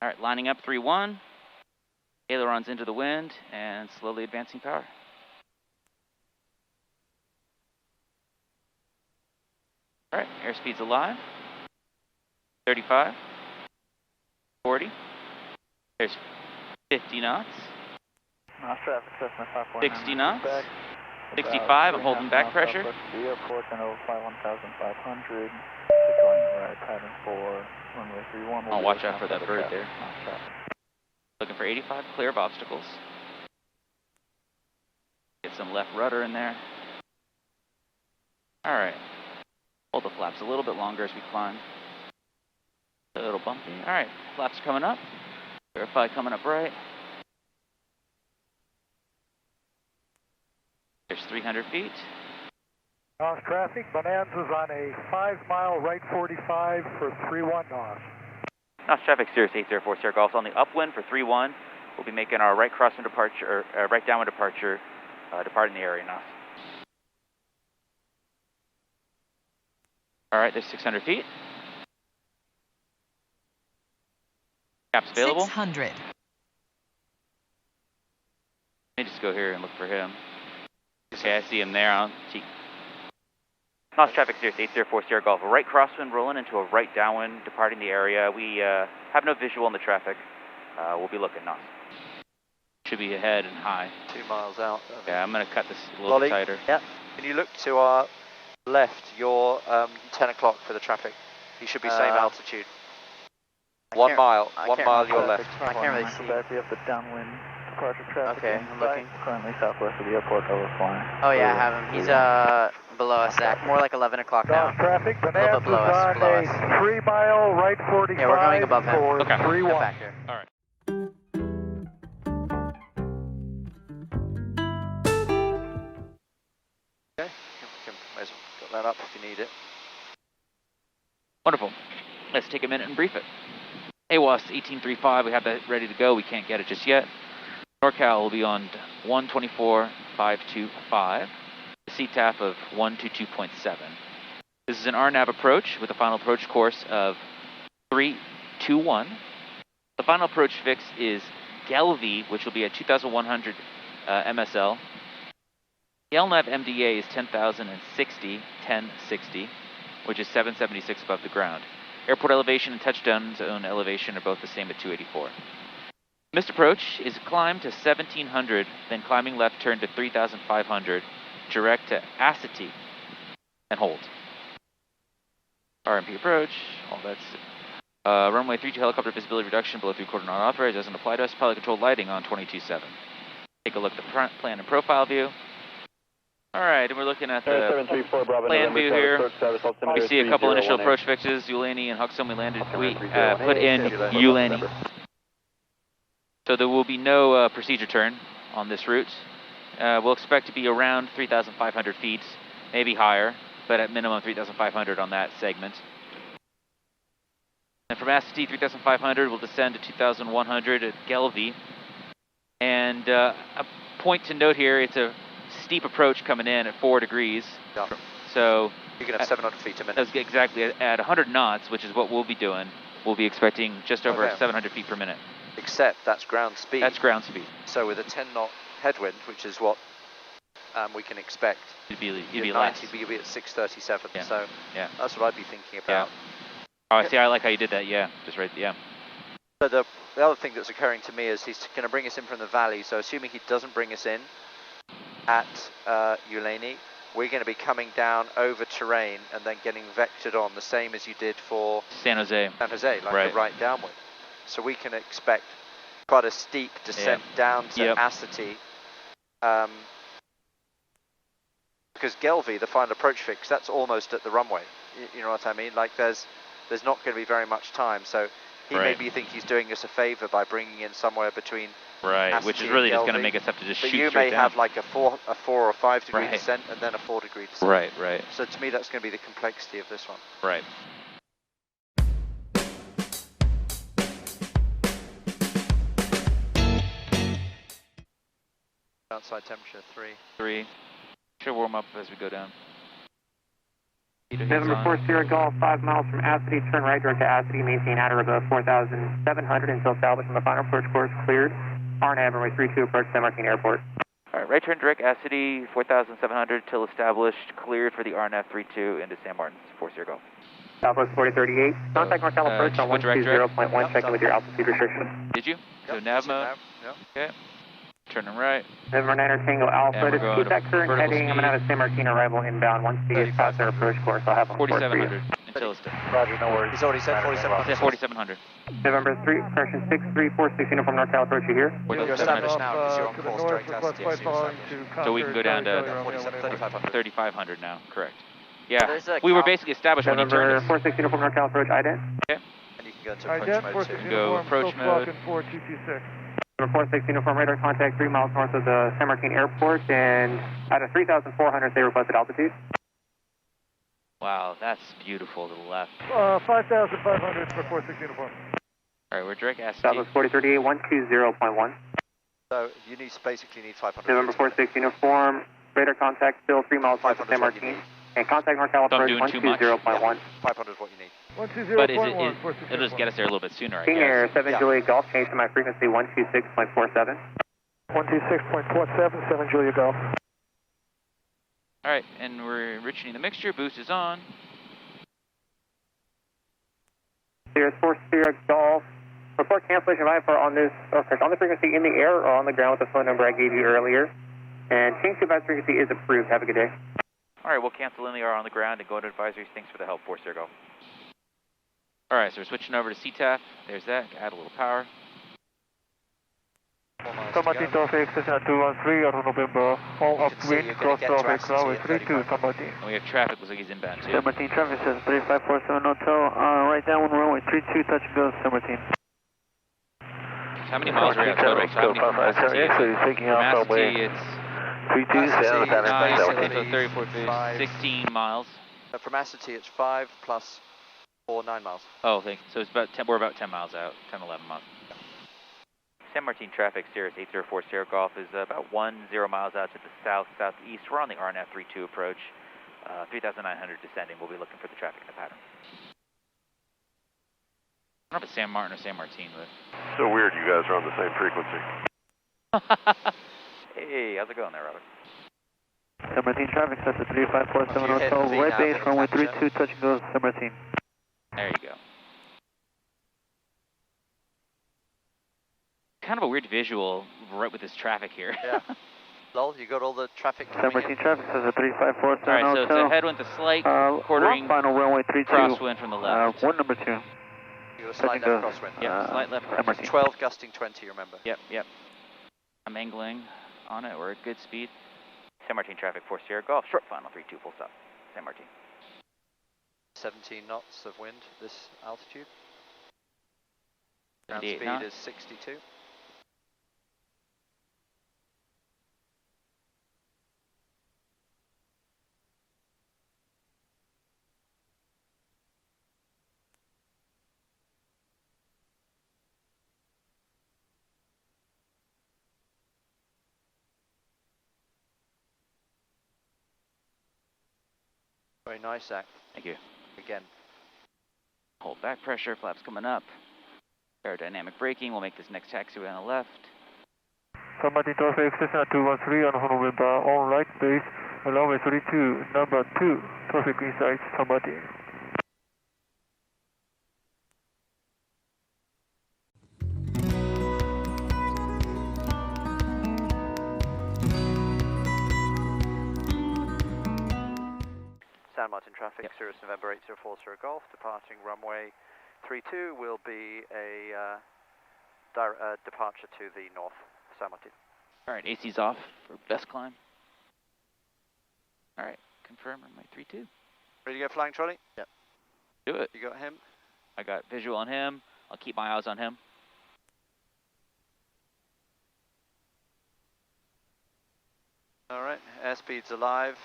All right, lining up 3-1. Ailerons into the wind and slowly advancing power. All right, airspeed's alive. 35, 40. There's 50 knots. 60 knots. 65, I'm holding back pressure. Airport, and 1,500. Right, pattern 4, runway 31. I'll watch out for that bird there. Looking for 85, clear of obstacles. Get some left rudder in there. All right. Hold the flaps a little bit longer as we climb. A little bumpy. All right, flaps coming up. Verify coming up right. There's 300 feet. Gnoss traffic, Bonanza's on a 5-mile right 45 for 31 Gnoss. Gnoss traffic, Cirrus 804 Sierra Golf on the upwind for 31. We'll be making our right crosswind departure, right downwind departure, departing the area, Gnoss. All right, there's 600 feet. Caps available. 600. Let me just go here and look for him. Okay, I see him there on T. Gnoss traffic, Cirrus 804 Sierra Golf. A right crosswind rolling into a right downwind, departing the area. We have no visual in the traffic. We'll be looking, Gnoss. Should be ahead and high. 2 miles out. Yeah, I'm going to cut this a little bit tighter. Yeah. Can you look to our left, your 10 o'clock for the traffic? You should be same altitude. 1 mile. 1 mile your left. I can't really see. We have the downwind departure traffic. Okay, I'm looking. Currently southwest of the airport, overflying. Oh yeah, I have him. He's below us, Zach. More like 11 o'clock now. Gnoss traffic, A little bit below us. on a 3-mile right 45 Yeah, we're going above him. for Okay. 31. Get back here. All right. Okay. May as well got that up if you need it. Wonderful. Let's take a minute and brief it. AWAS 1835, we have that ready to go. We can't get it just yet. NorCal will be on 124.525. CTAF of 122.7. This is an RNAV approach with a final approach course of 321. The final approach fix is Gelvi, which will be at 2,100 MSL. The LNAV MDA is 10,060, 1060, which is 776 above the ground. Airport elevation and touchdown zone elevation are both the same at 284. Missed approach is climb to 1,700, then climbing left turn to 3,500, direct to Asity, and hold. RMP approach, all that's runway 32 helicopter visibility reduction below 3/4 not authorized, doesn't apply to us. Pilot controlled lighting on 22.7. Take a look at the plan and profile view. All right, and we're looking at the plan view here. We see a couple initial approach fixes, Ulani and Huxham. We put in Ulani. So there will be no procedure turn on this route. We'll expect to be around 3,500 feet, maybe higher, but at minimum 3,500 on that segment. And from Asity 3,500, we'll descend to 2,100 at Gelvi. And a point to note here, it's a steep approach coming in at 4 degrees. Yeah. So you can have 700 feet a minute. That's exactly at 100 knots, which is what we'll be doing. We'll be expecting just over 700 feet per minute. Except that's ground speed. That's ground speed. So with a 10-knot headwind, which is what we can expect, it'd be less. 90, you'll be at 637. Yeah. So yeah, that's what I'd be thinking about. Yeah. Oh, I see. I like how you did that. Yeah, just right. Yeah. So the other thing that's occurring to me is he's going to bring us in from the valley. So assuming he doesn't bring us in at Ulani, we're going to be coming down over terrain and then getting vectored on the same as you did for San Jose. San Jose, like right. the right downward. So we can expect quite a steep descent down to Asity. Because Gelvi, the final approach fix, that's almost at the runway. You know what I mean? Like there's not going to be very much time. So he maybe think he's doing us a favor by bringing in somewhere between Asity, which is really just going to make us have to just shoot straight down. But you may have like a 4 or 5 degree descent and then a 4 degree descent. Right. So to me, that's going to be the complexity of this one. Right. Outside temperature 3. 3. Should warm up as we go down. Cheetah he's November on. 4 Sierra Golf, 5 miles from Acity, turn right direct to Acity, maintain outer above 4,700 until established on the final approach course cleared. RNAV runway 32 approach San Martin Airport. All right, right turn direct, Acity, 4,700 till established, cleared for the RNAV 32 into San Martin's 4 Sierra Golf. Southwest 4038. Contact Markel approach on went direct. 120.1, checking with your altitude restriction. Did you? So Yep, nav that's it mode. now. Yep. Okay. Turning right. November 9 Tango Alpha, And we're just going keep that current vertical heading. I'm going to have a San Martin arrival inbound. Once we get past our approach course, I'll have one for you. 4,700 until it's Roger, no worries. He's already said 4700. Said 4,700. November 3, correction 6346 uniform NorCal approach, you here? You're 4,700. established now because you're on to the course north direct of Acity. West So White So we can go down to 3,500. 3,500 now, correct. Yeah, There's a we were cal- basically established when you November turned us. 46 uniform NorCal approach, ident. And you can go into I approach get mode 46 too. Go uniform, approach still mode. squawking 4226. Number 46 uniform radar contact 3 miles north of the San Martin Airport and at a 3,400 they requested altitude. Wow, that's beautiful to the left. 5,500 for 46 uniform. All right, we're direct Acity. Southwest 4038, 120.1. So you basically need 500. November 46 uniform, radar contact still 3 miles north of 500 San is what you Martin. need. And contact NorCal So I'm approach doing too much? 120.1. 500 is what you need. 120.1, But is it, 46 it'll just get us there a little bit sooner, I King Air guess. 7 Yeah. Juliet Golf, change to my frequency 126.47. 126.47, 7 Julia Golf. All right, and we're enriching the mixture. Boost is on. Sierra 4 Sierra Golf. Report cancellation of IFR on this, on the frequency in the air or on the ground with the phone number I gave you earlier. And change to advisory frequency is approved. Have a good day. All right, we'll cancel in the R on the ground and go to advisories. Thanks for the help, 4 Sierra Golf. All right, so we're switching over to CTAF. There's that. Add a little power. 4 miles San to Martin go. traffic, Cessna 213, Auto November, all You can see upwind, you're cross gonna get to traffic, Acity runway at 32, San Martin. And we have traffic. Looks like he's inbound, too. San Martin traffic says 3547 Hotel, right down on runway 32, touch and go, San Martin. How many miles are we at total? So how many from Acity? taking From off Acity, it's 32, Acity, 9, it's so basically 34, 5. 16 miles. From Acity, it's 5 plus 4, 9 miles. Oh, thank you. So it's about 10, we're about 10 miles out, 10, 11 miles. San Martin traffic, Sirius 804 Sierra Golf, is about 10 miles out to the south-southeast. We're on the RNAV 32 approach, 3,900 descending. We'll be looking for the traffic in the pattern. I don't know if it's San Martin or San Martin, but... So weird you guys are on the same frequency. Hey, how's it going there, Robert? San Martin traffic says 3547 If you hit Hotel, V right now, base, it'll runway capture. 32, touch and go, San Martin. There you go. Kind of a weird visual right with this traffic here. Yeah. Lol, you got all the traffic San coming Martin in? traffic says All 3547 right, so it's Hotel. a headwind with a slight quartering final runway 32. crosswind from the left. One number 2. You got a slight left crosswind. Yeah, slight left San crosswind. Martin. 12 gusting 20, remember. Yep, yep. I'm angling on it. We're at good speed. San Martin traffic, 4 Sierra Golf. Short final, 32, full stop. San Martin. 17 knots of wind, this altitude. Ground 78 speed knots. is 62. Very nice, Zach. Thank you. Again. Hold back pressure, flaps coming up. Aerodynamic braking. We'll make this next taxiway on the left. San Martin traffic, Cessna 213, Auto November, on right base, runway 32, number 2, traffic inside San Martin. San Martin traffic, Sirius November 804 Sierra Golf, departing runway 32 will be a departure to the north, San Martin. All right, AC's off for best climb. All right, confirm runway 32. Ready to go flying trolley? Yep. Do it. You got him? I got visual on him. I'll keep my eyes on him. All right, airspeed's alive.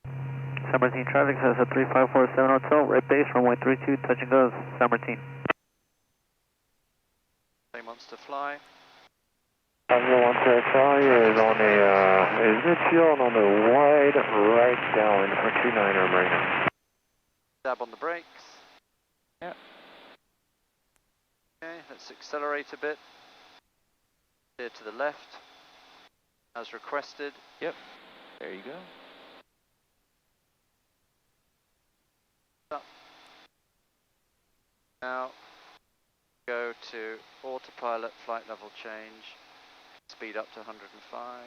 San Martin traffic says 3547 Hotel, right base, runway 32, touch and go, San Martin. Plane wants to fly. Tango 1 Charlie is on a, is midfield on the wide right downwind for 29er Marina. Dab on the brakes. Yep. Okay, let's accelerate a bit. Steer to the left, as requested. Yep. There you go. Up. Now, go to autopilot flight level change. Speed up to 105.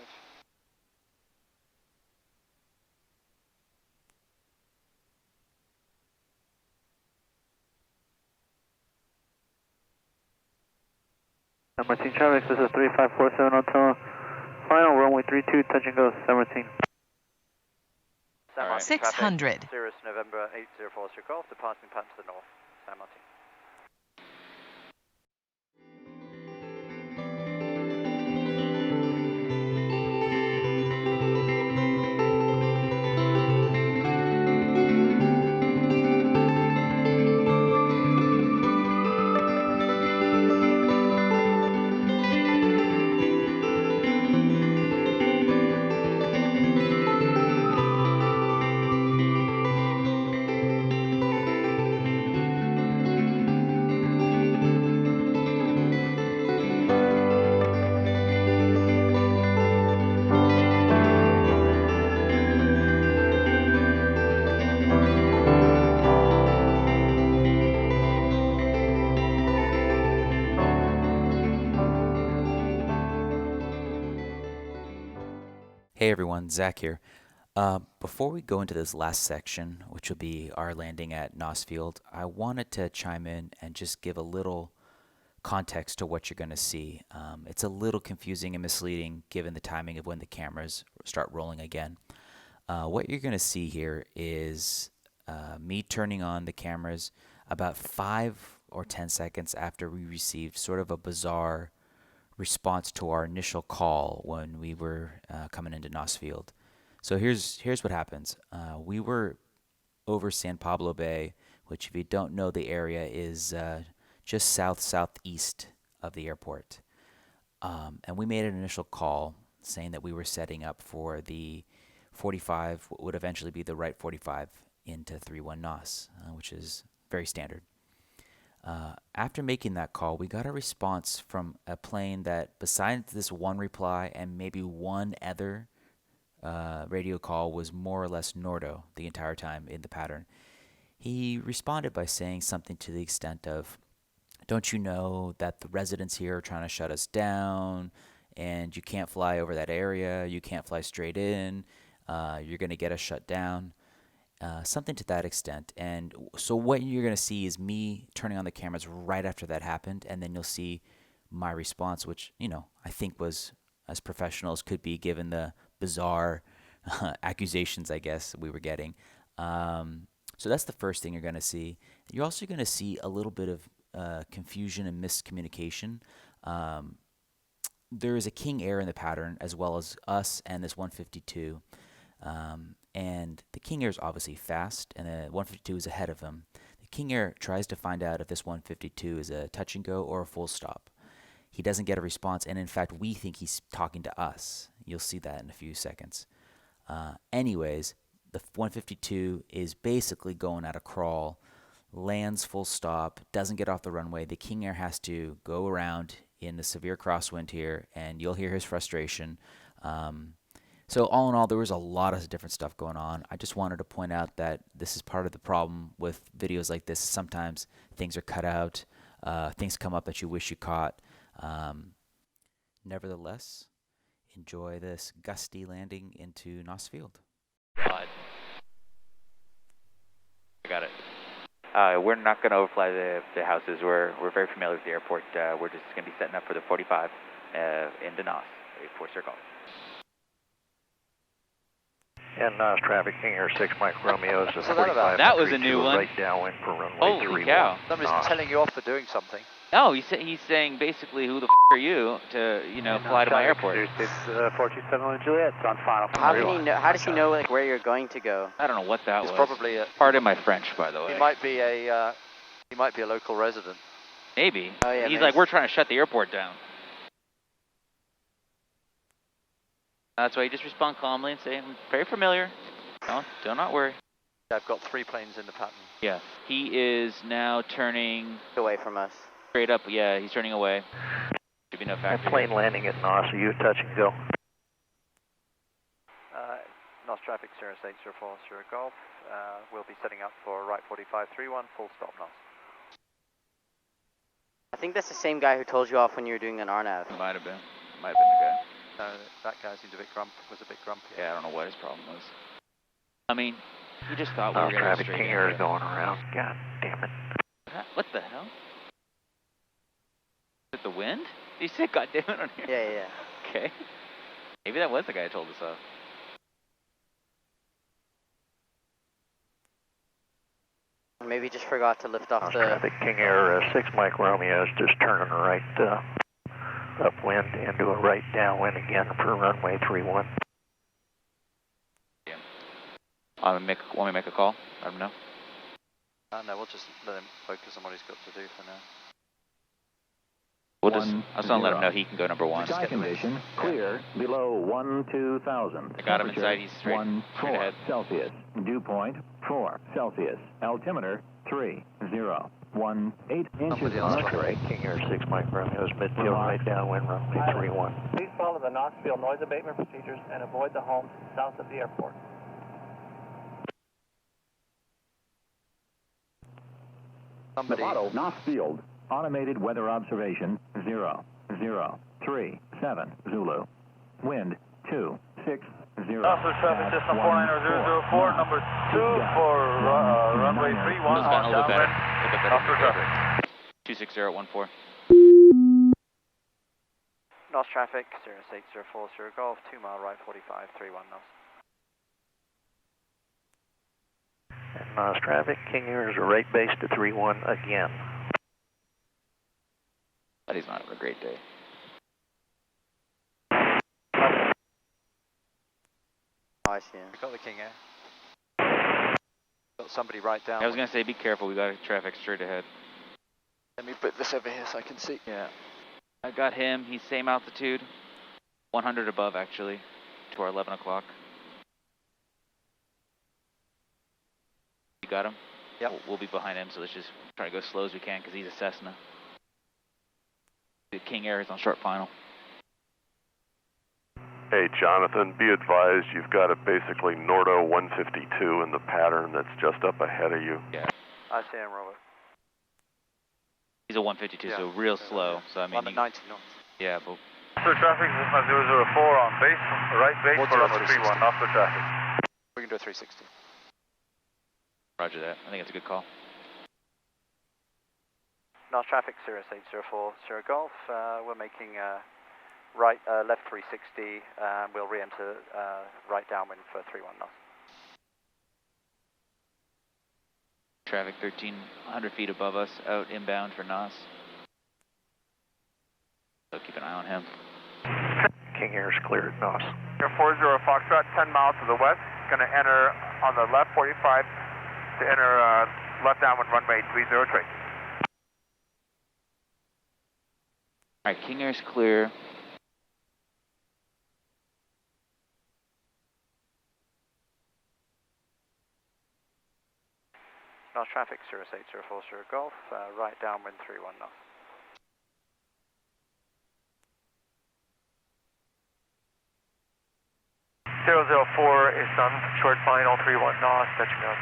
San Martin traffic, this is 3547 Hotel. Final runway 32, touch and go, San Martin. San Martin 600. traffic, Cirrus November 804 Golf, departing pattern to the north. San Martin. Hey everyone, Zach here. Before we go into this last section, which will be our landing at Nosfield, I wanted to chime in and just give a little context to what you're going to see. It's a little confusing and misleading given the timing of when the cameras start rolling again. What you're going to see here is me turning on the cameras about 5 or 10 seconds after we received sort of a bizarre response to our initial call when we were coming into Nosfield. So here's what happens. We were over San Pablo Bay, which if you don't know the area is just southeast of the airport. And we made an initial call saying that we were setting up for the 45, what would eventually be the right 45 into 31 Gnoss, which is very standard. After making that call, we got a response from a plane that, besides this one reply and maybe one other radio call, was more or less NORDO the entire time in the pattern. He responded by saying something to the extent of, "Don't you know that the residents here are trying to shut us down, and you can't fly over that area, you can't fly straight in, you're going to get us shut down." Something to that extent. And so what you're going to see is me turning on the cameras right after that happened, and then you'll see my response, which, you know, I think was as professional as could be given the bizarre accusations, I guess, we were getting. So that's the first thing you're going to see. You're also going to see a little bit of confusion and miscommunication. There is a King Air in the pattern, as well as us and this 152. And the King Air is obviously fast, and the 152 is ahead of him. The King Air tries to find out if this 152 is a touch and go or a full stop. He doesn't get a response, and in fact, we think he's talking to us. You'll see that in a few seconds. Anyways, the 152 is basically going at a crawl, lands full stop, doesn't get off the runway. The King Air has to go around in the severe crosswind here, and you'll hear his frustration. So all in all, there was a lot of different stuff going on. I just wanted to point out that this is part of the problem with videos like this. Sometimes things are cut out, things come up that you wish you caught. Nevertheless, enjoy this gusty landing into Nosfield. I got it. We're not going to overfly the houses. We're very familiar with the airport. We're just going to be setting up for the 45 into Gnoss, 4 circle. And Gnoss traffic, King Air 6 Mike Romeo is a 45. That was a new one. Right downwind for runway Holy 31. cow. Somebody's telling you off for doing something. No, he's saying basically, who the are you to, you know, fly to my airport? It's 427 Juliet, it's on final. How can he know? How does he know like where you're going to go? I don't know what that He's was. probably a, Pardon my French, by the way. he might be a local resident. Maybe. Oh, yeah, He's maybe. like, we're trying to shut the airport down. That's why you just respond calmly and say, I'm very familiar. Do not worry. I've got 3 planes in the pattern. Yeah. He is now turning Away from us. straight up. Yeah, he's turning away. Should be no factor. Plane landing at Gnoss, are you touch and go? Gnoss traffic 0604 Sierra Golf. We'll be setting up for right 4531, full stop Gnoss. I think that's the same guy who told you off when you were doing an RNAV. Might have been. Might have been the guy. No, that guy seems a bit grumpy. Yeah, I don't know what his problem was. I mean, he just thought we Gnoss were going to traffic, straight King in. Air is going around. God damn it. What the hell? Is it the wind? You said God damn it on here. Yeah. Okay. Maybe that was the guy who told us off. Maybe he just forgot to lift off Gnoss the... traffic, King Air 6 Mike Romeo is just turning right upwind into a right downwind again for runway 31. Yeah. Want me to make a call? Let him know. No, we'll just let him focus on what he's got to do for now. We'll just, I just want to let him know he can go number 1. Sky condition clear below 12,000. I got him inside, he's straight, straight ahead. Celsius. Dew point 4 Celsius. Altimeter 3018 inches on That's right, King Air 6 Mike Romeo is midfield right downwind runway 31. Please follow the Nosfield noise abatement procedures and avoid the homes south of the airport. Nevada, Nosfield. Automated weather observation 0037 Zulu. Wind 260. Officer traffic system 49004, number 2 for runway 31 It's gotten a little bit better. Officer traffic. 26014. Gnoss traffic 0604 Sierra Golf, 2 mile right 4531 knots. And Gnoss traffic, King Air is right base to 31 again. But he's not having a great day. Oh, I see him. We got the King Air. Got somebody right down. I was going to say, be careful. We got traffic straight ahead. Let me put this over here so I can see. Yeah. I got him. He's same altitude. 100 above, actually, to our 11 o'clock. You got him? Yep. We'll be behind him, so let's just try to go slow as we can because he's a Cessna. The King Air is on short final. Hey, Jonathan, be advised you've got a basically NORDO 152 in the pattern that's just up ahead of you. Yeah. I see him, Robert. He's a 152, so real slow. So I mean, 190 knots. yeah, but Officer traffic system 004 on base, right base We'll for do a runway 360. 31, officer traffic. We can do a 360. Roger that. I think it's a good call. Gnoss traffic 0604 Sierra Golf. We're making right left 360. We'll re-enter right downwind for 31 knots. Traffic 1,300 feet above us, out inbound for Gnoss. So keep an eye on him. King Air is clear at Gnoss. Air 40 Foxtrot, 10 miles to the west. Going to enter on the left 45 to enter left downwind runway 303. All right, King Air's clear. Gnoss traffic 0604 Sierra Golf. Right downwind 31 knots. Zero 004 is on short final 31 knots, touching down.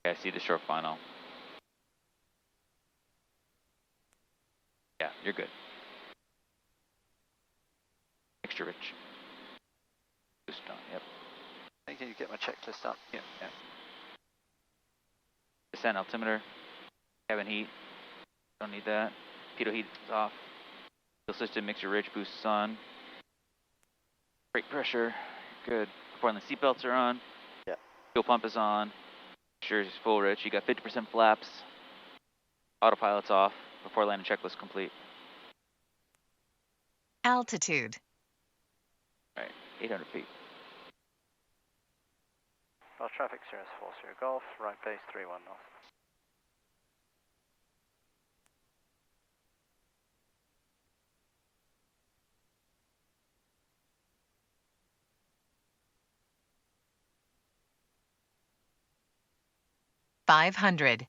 Okay, I see the short final. Yeah, you're good. Extra rich. Boost on, yep. Can you get my checklist up? Yeah. Descent altimeter. Cabin heat. Don't need that. Pitot heat is off. Fuel system mixture rich, boosts on. Brake pressure, good. Important the seatbelts are on. Yeah. Fuel pump is on. Sure is full rich. You got 50% flaps. Autopilot's off. Before landing checklist complete. Altitude. All right, 800 feet. Gnoss traffic 04 Sierra Golf. Right base 31 knots. 500.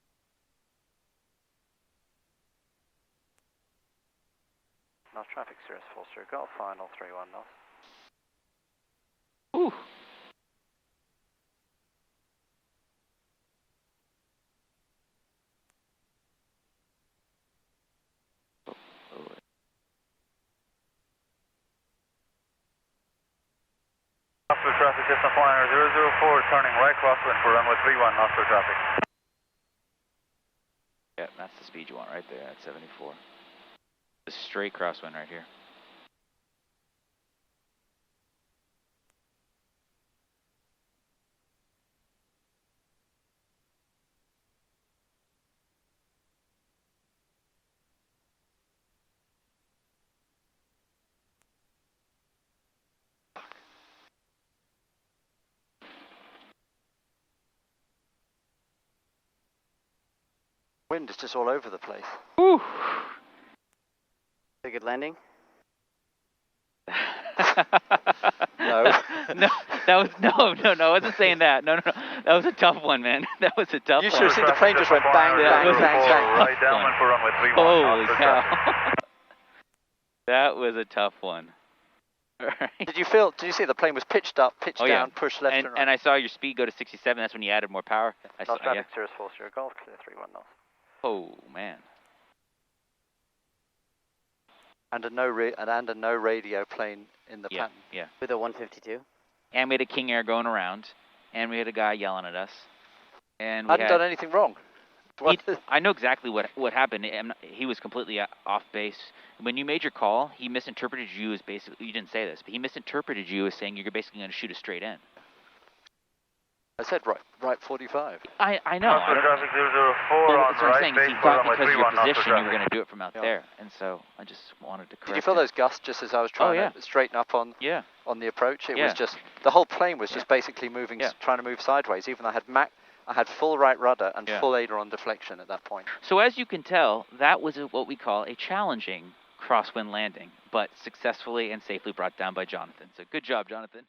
North traffic, Cirrus Foster Golf, final 31 knots. Ooh. Nosfield traffic, Cessna 400 turning right crosswind for runway 31, Nosfield traffic. Yeah, that's the speed you want right there at 74. The straight crosswind right here. Wind is just all over the place. Whew. A good landing? No. No, that was I wasn't saying that. No. That was a tough one, man. That was a tough You one. should have seen the plane just went bang, That bang, was bang, a bang. Right downwind for runway 31. Holy Nosfield cow. traffic. That was a tough one. All right. Did you see the plane was pitched up, pitched down, pushed left and right? And I saw your speed go to 67. That's when you added more power. I saw, North traffic, Cirrus Foster Golf, clear 31 knots. Oh man. And a no radio plane in the pattern. Yeah. With a 152? And we had a King Air going around, and we had a guy yelling at us, and we Hadn't done anything wrong. I know exactly what happened. He was completely off base. When you made your call, he misinterpreted you as basically, you didn't say this, but he misinterpreted you as saying you're basically going to shoot a straight in. I said right 45. I know. Nosfield traffic 004 Well, on that's what I'm right saying. base He for thought runway because of your 31, Nosfield position, you were traffic. going to do it from out there, and so I just wanted to correct. Did you feel those gusts just as I was trying to straighten up on the approach? It was just, the whole plane was just basically moving, trying to move sideways. Even though I had full right rudder and full aileron deflection at that point. So as you can tell, that was what we call a challenging crosswind landing, but successfully and safely brought down by Jonathan. So good job, Jonathan.